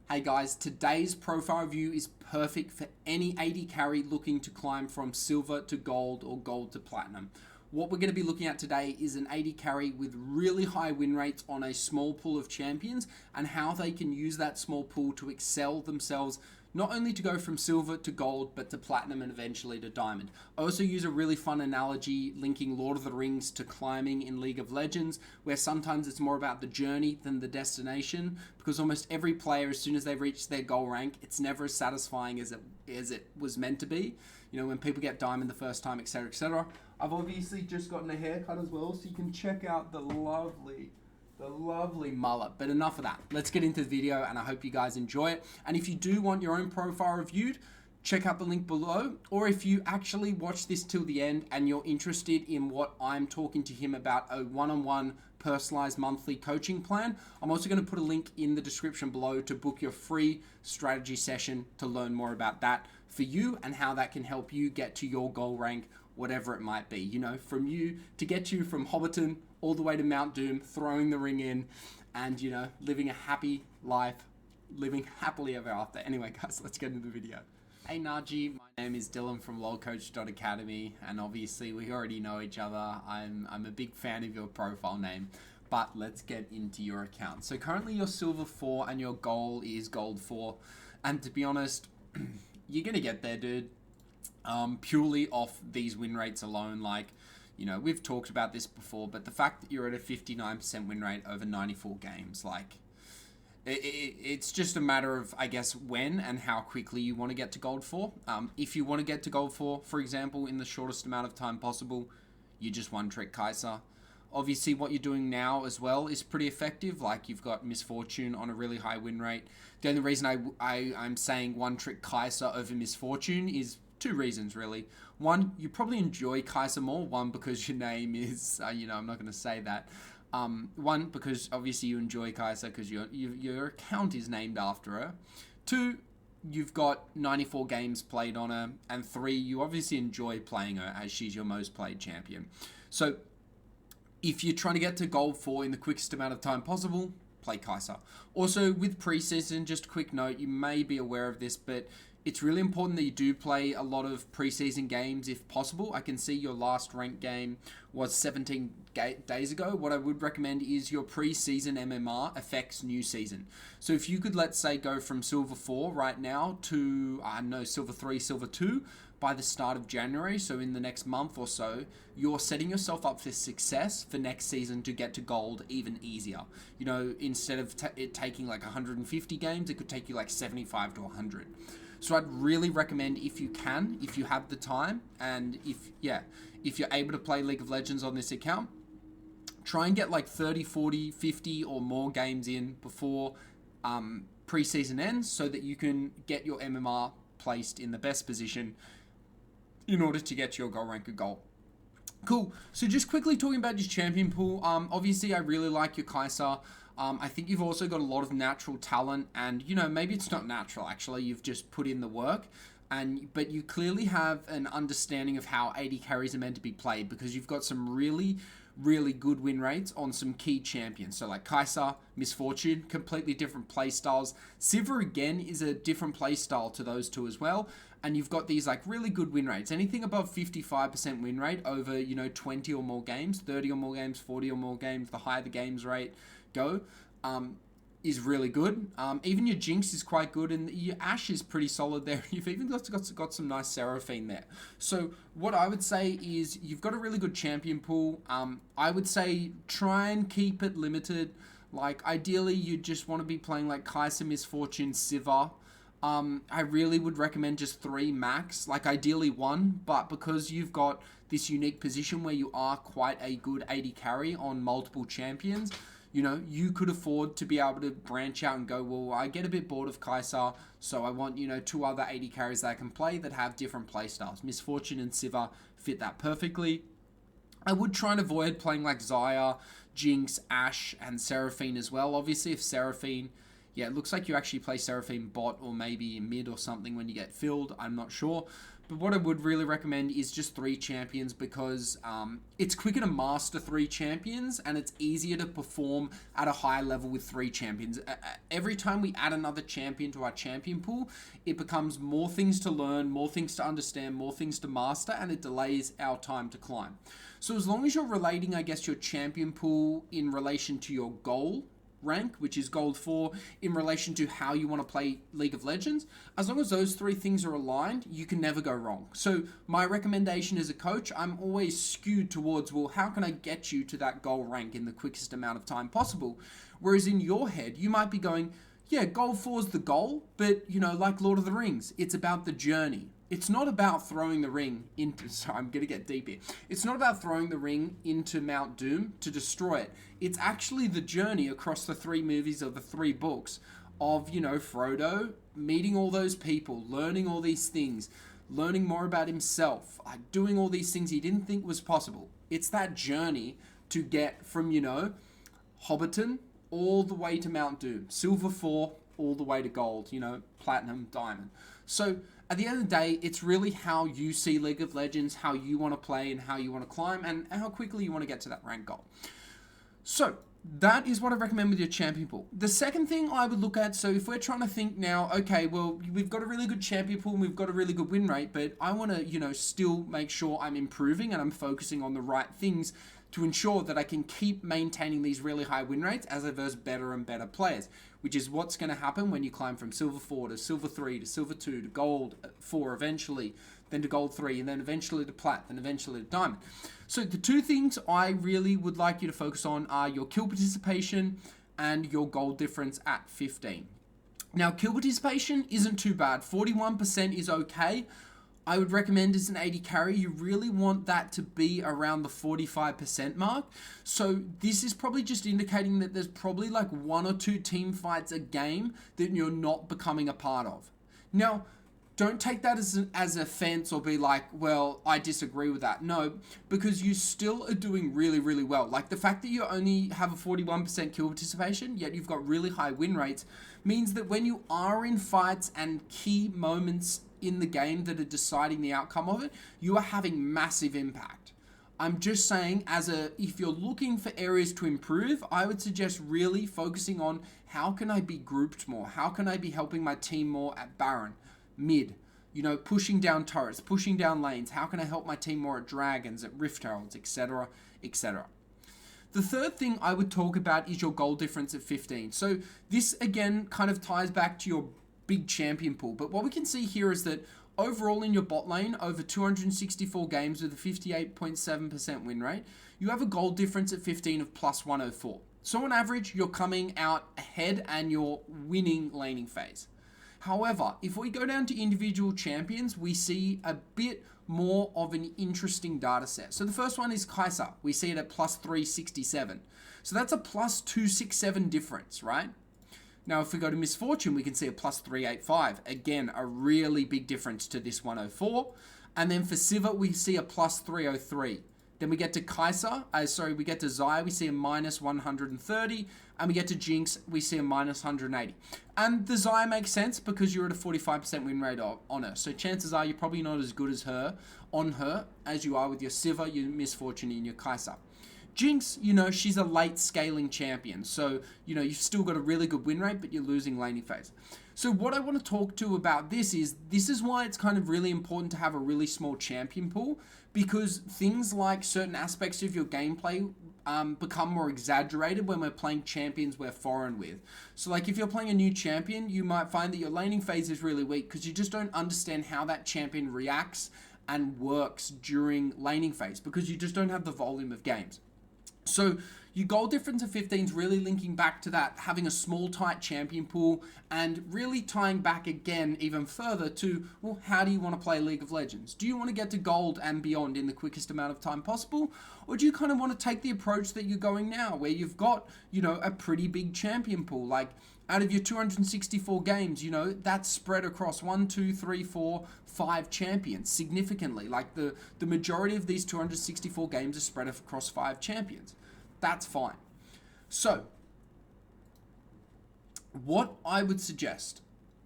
Hey guys, today's profile review is perfect for any AD carry looking to climb from silver to gold or gold to platinum. What we're going to be looking at today is an AD carry with really high win rates on a small pool of champions and how they can use that small pool to excel themselves, not only to go from silver to gold, but to platinum and eventually to diamond. I also use a really fun analogy linking Lord of the Rings to climbing in League of Legends, where sometimes it's more about the journey than the destination, because almost every player, as soon as they reach their goal rank, it's never as satisfying as it was meant to be. You know, when people get diamond the first time, etc., etc. I've obviously just gotten a haircut as well, so you can check out the lovely mullet. But enough of that. Let's get into the video, and I hope you guys enjoy it. And if you do want your own profile reviewed, check out the link below. Or if you actually watch this till the end and you're interested in what I'm talking to him about, a one-on-one personalized monthly coaching plan, I'm also going to put a link in the description below to book your free strategy session to learn more about that for you and how that can help you get to your goal rank, whatever it might be. You know, from you to get you from Hobbiton all the way to Mount Doom, throwing the ring in, and, you know, living a happy life, living happily ever after. Anyway, guys, let's get into the video. Hey Naji, my name is Dylan from lolcoach.academy, and obviously we already know each other. I'm a big fan of your profile name, but let's get into your account. So currently you're silver 4 and your goal is gold 4, and to be honest, you're gonna get there, dude. Purely off these win rates alone. Like, you know, we've talked about this before, but the fact that you're at a 59% win rate over 94 games, like, it's just a matter of, I guess, when and how quickly you want to get to gold 4. If you want to get to gold 4, for example, in the shortest amount of time possible, you just one-trick Kai'Sa. Obviously, what you're doing now as well is pretty effective. Like, you've got Misfortune on a really high win rate. The only reason I'm saying one-trick Kai'Sa over Misfortune is two reasons, really. One, you probably enjoy Kai'Sa more. One, because your name is, I'm not going to say that. One, because obviously you enjoy Kai'Sa because your account is named after her. Two, you've got 94 games played on her. And three, you obviously enjoy playing her as she's your most played champion. So if you're trying to get to gold 4 in the quickest amount of time possible, play Kai'Sa. Also, with preseason, just a quick note, you may be aware of this, but it's really important that you do play a lot of preseason games if possible. I can see your last ranked game was 17 days ago. What I would recommend is your preseason MMR affects new season. So if you could, let's say, go from silver 4 right now to, silver 3, silver 2 by the start of January, so in the next month or so, you're setting yourself up for success for next season to get to gold even easier. You know, instead of it taking like 150 games, it could take you like 75 to 100. So I'd really recommend, if you can, if you have the time, and if you're able to play League of Legends on this account, try and get like 30, 40, 50 or more games in before preseason ends so that you can get your MMR placed in the best position in order to get your goal rank goal. Cool. So just quickly talking about your champion pool, obviously I really like your Kai'Sa. I think you've also got a lot of natural talent, and, you know, maybe it's not natural, actually. You've just put in the work, but you clearly have an understanding of how AD carries are meant to be played, because you've got some really, really good win rates on some key champions. So like Kai'Sa, Misfortune, completely different play styles. Sivir, again, is a different play style to those two as well. And you've got these like really good win rates. Anything above 55% win rate over, 20 or more games, 30 or more games, 40 or more games, the higher the games rate go, is really good. Even your Jinx is quite good, and your Ashe is pretty solid there. You've even got some nice Seraphine there. So what I would say is you've got a really good champion pool. I would say try and keep it limited. Like, ideally, you just want to be playing like Kai'Sa, Misfortune, Sivir. I really would recommend just 3 max, like ideally 1, but because you've got this unique position where you are quite a good AD carry on multiple champions, you know, you could afford to be able to branch out and go, well, I get a bit bored of Kai'Sa, so I want, 2 other AD carries that I can play that have different play styles. Misfortune and Sivir fit that perfectly. I would try and avoid playing like Xayah, Jinx, Ashe, and Seraphine as well. Obviously, if Seraphine, Yeah, it looks like you actually play Seraphine bot or maybe mid or something when you get filled. I'm not sure. But what I would really recommend is just 3 champions because it's quicker to master 3 champions and it's easier to perform at a high level with 3 champions. Every time we add another champion to our champion pool, it becomes more things to learn, more things to understand, more things to master, and it delays our time to climb. So as long as you're relating, I guess, your champion pool in relation to your goal rank, which is gold 4, in relation to how you want to play League of Legends, as long as those 3 things are aligned, you can never go wrong. So my recommendation as a coach, I'm always skewed towards, well, how can I get you to that goal rank in the quickest amount of time possible? Whereas in your head, you might be going, yeah, gold 4 is the goal, but, like Lord of the Rings, it's about the journey. It's not about throwing the ring into... Sorry, I'm going to get deep here. It's not about throwing the ring into Mount Doom to destroy it. It's actually the journey across the 3 movies or the 3 books of, Frodo meeting all those people, learning all these things, learning more about himself, doing all these things he didn't think was possible. It's that journey to get from, Hobbiton all the way to Mount Doom. Silver 4 all the way to gold, platinum, diamond. So at the end of the day, it's really how you see League of Legends, how you want to play and how you want to climb and how quickly you want to get to that rank goal. So that is what I recommend with your champion pool. The second thing I would look at, so if we're trying to think now, okay, well, we've got a really good champion pool and we've got a really good win rate, but I want to, still make sure I'm improving and I'm focusing on the right things to ensure that I can keep maintaining these really high win rates as I verse better and better players, which is what's going to happen when you climb from Silver 4 to Silver 3 to Silver 2 to Gold 4 eventually, then to Gold 3, and then eventually to Plat, then eventually to Diamond. So the 2 things I really would like you to focus on are your kill participation and your gold difference at 15. Now, kill participation isn't too bad. 41% is okay. I would recommend as an 80 carry, you really want that to be around the 45% mark. So this is probably just indicating that there's probably like 1 or 2 team fights a game that you're not becoming a part of. Now, don't take that as offense or be like, well, I disagree with that. No, because you still are doing really, really well. Like the fact that you only have a 41% kill participation, yet you've got really high win rates, means that when you are in fights and key moments in the game that are deciding the outcome of it, you are having massive impact. I'm just saying, if you're looking for areas to improve, I would suggest really focusing on how can I be grouped more? How can I be helping my team more at Baron, mid, pushing down turrets, pushing down lanes? How can I help my team more at Dragons, at Rift Heralds, etc., etc.? The third thing I would talk about is your goal difference at 15. So this again kind of ties back to your big champion pool. But what we can see here is that overall in your bot lane, over 264 games with a 58.7% win rate, you have a goal difference at 15 of plus 104. So on average, you're coming out ahead and you're winning laning phase. However, if we go down to individual champions, we see a bit more of an interesting data set. So the first one is Kai'Sa. We see it at plus 367. So that's a plus 267 difference, right? Now, if we go to Misfortune, we can see a plus 385. Again, a really big difference to this 104. And then for Sivir, we see a plus 303. Then we get to we get to Xayah, we see a minus 130. And we get to Jinx, we see a minus 180. And the Xayah makes sense because you're at a 45% win rate on her. So chances are you're probably not as good as her as you are with your Sivir, your Misfortune, and your Kai'Sa. Jinx, she's a late scaling champion. So, you've still got a really good win rate, but you're losing laning phase. So what I want to talk to about this is why it's kind of really important to have a really small champion pool, because things like certain aspects of your gameplay become more exaggerated when we're playing champions we're foreign with. So like if you're playing a new champion, you might find that your laning phase is really weak because you just don't understand how that champion reacts and works during laning phase because you just don't have the volume of games. So your goal difference of 15 is really linking back to that, having a small, tight champion pool, and really tying back again even further to, well, how do you want to play League of Legends? Do you want to get to gold and beyond in the quickest amount of time possible? Or do you kind of want to take the approach that you're going now, where you've got, a pretty big champion pool? Like, out of your 264 games, that's spread across 1, 2, 3, 4, 5 champions significantly. Like the majority of these 264 games are spread across 5 champions. That's fine. So, What I would suggest,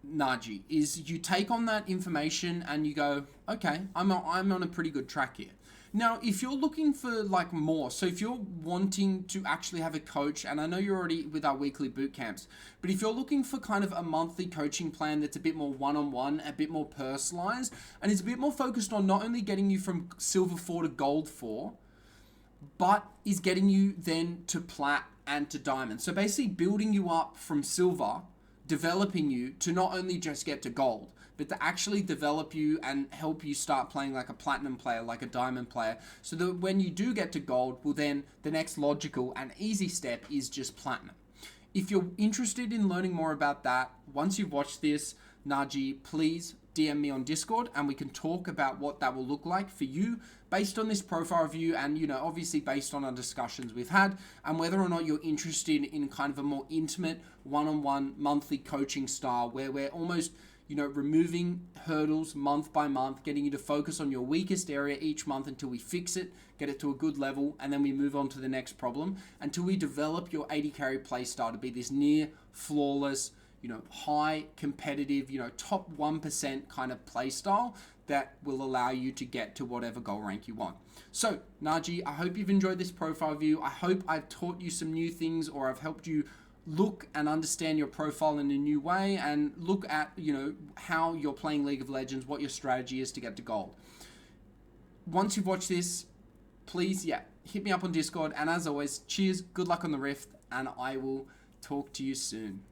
Naji, is you take on that information and you go, okay, I'm on a pretty good track here. Now, if you're looking for like more, so if you're wanting to actually have a coach, and I know you're already with our weekly boot camps, but if you're looking for kind of a monthly coaching plan that's a bit more one-on-one, a bit more personalized, and it's a bit more focused on not only getting you from silver 4 to gold 4, but is getting you then to plat and to diamond. So basically building you up from silver, developing you to not only just get to gold, but to actually develop you and help you start playing like a platinum player, like a diamond player, so that when you do get to gold, well then the next logical and easy step is just platinum. If you're interested in learning more about that, once you've watched this, Naji, please DM me on Discord and we can talk about what that will look like for you based on this profile review and, you know, obviously based on our discussions we've had, and whether or not you're interested in kind of a more intimate one-on-one monthly coaching style where we're almost, you know, removing hurdles month by month, getting you to focus on your weakest area each month until we fix it, get it to a good level, and then we move on to the next problem until we develop your 80 carry play style to be this near flawless, you know, high competitive, you know, top 1% kind of play style that will allow you to get to whatever goal rank you want. So, Naji, I hope you've enjoyed this profile view. I hope I've taught you some new things, or I've helped you look and understand your profile in a new way and look at, you know, how you're playing League of Legends, what your strategy is to get to gold. Once you've watched this, please, hit me up on Discord. And as always, cheers, good luck on the Rift, and I will talk to you soon.